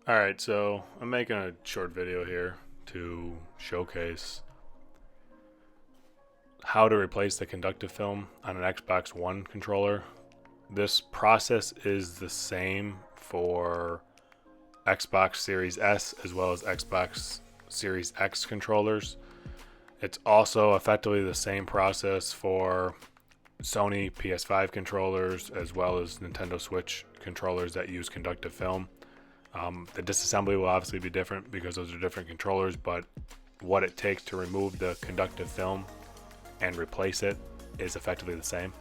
Alright, so I'm making a short video here to showcase how to replace the conductive film on an Xbox One controller. This process is the same for Xbox Series S as well as Xbox Series X controllers. It's also effectively the same process for Sony PS5 controllers as well as Nintendo Switch controllers that use conductive film. The disassembly will obviously be different because those are different controllers, but what it takes to remove the conductive film and replace it is effectively the same.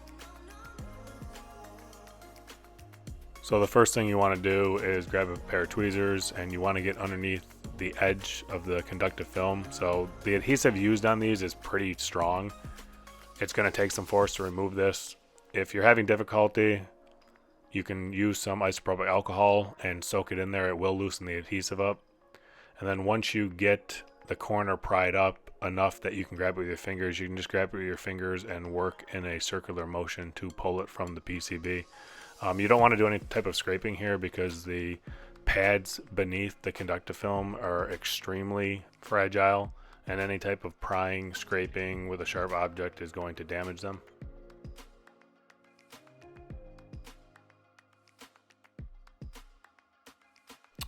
So the first thing you want to do is grab a pair of tweezers and you want to get underneath the edge of the conductive film. So the adhesive used on these is pretty strong. It's going to take some force to remove this. If you're having difficulty, you can use some isopropyl alcohol and soak it in there. It will loosen the adhesive up. And then once you get the corner pried up enough that you can grab it with your fingers, you can just grab it with your fingers and work in a circular motion to pull it from the PCB. You don't want to do any type of scraping here because the pads beneath the conductive film are extremely fragile, and any type of prying, scraping with a sharp object is going to damage them.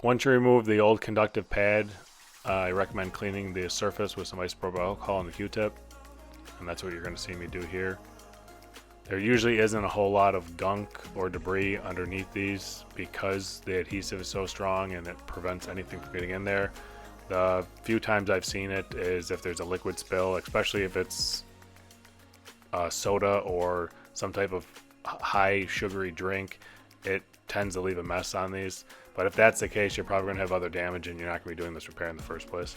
Once you remove the old conductive pad, I recommend cleaning the surface with some isopropyl alcohol and the Q-tip, and that's what you're going to see me do here. There usually isn't a whole lot of gunk or debris underneath these because the adhesive is so strong and it prevents anything from getting in there. The few times I've seen it is if there's a liquid spill, especially if it's soda or some type of high sugary drink, it tends to leave a mess on these. But if that's the case, you're probably going to have other damage and you're not going to be doing this repair in the first place.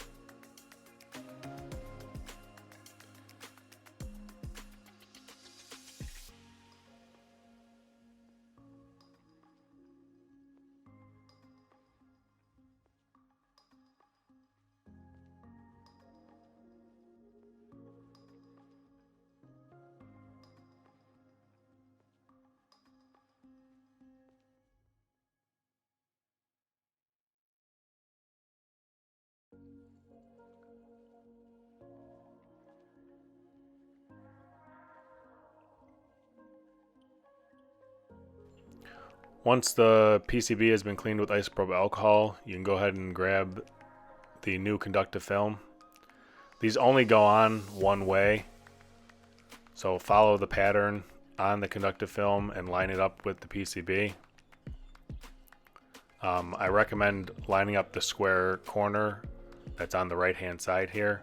Once the PCB has been cleaned with isopropyl alcohol, you can go ahead and grab the new conductive film. These only go on one way, so follow the pattern on the conductive film and line it up with the PCB. I recommend lining up the square corner that's on the right hand side here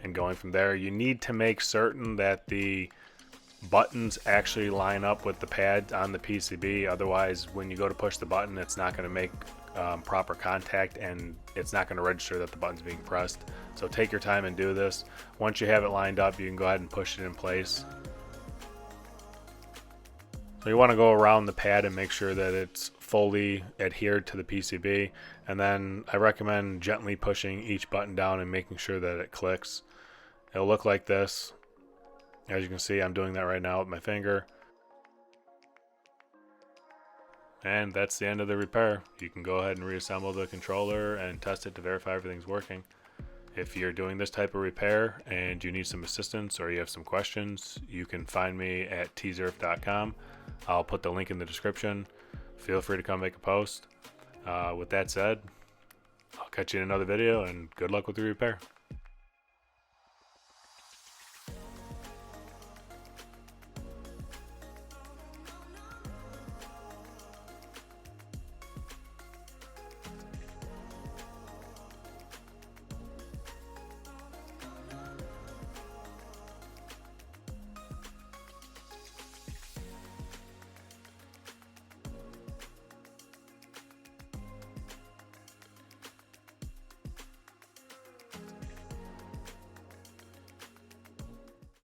and going from there. You need to make certain that the buttons actually line up with the pad on the PCB, otherwise when you go to push the button it's not going to make proper contact and it's not going to register that the button's being pressed. So take your time and do this. Once you have it lined up, you can go ahead and push it in place. So you want to go around the pad and make sure that it's fully adhered to the PCB, and then I recommend gently pushing each button down and making sure that it clicks. It'll look like this. As you can see, I'm doing that right now with my finger. And that's the end of the repair. You can go ahead and reassemble the controller and test it to verify everything's working. If you're doing this type of repair and you need some assistance or you have some questions, you can find me at tzerf.com. I'll put the link in the description. Feel free to come make a post. With that said, I'll catch you in another video and good luck with the repair.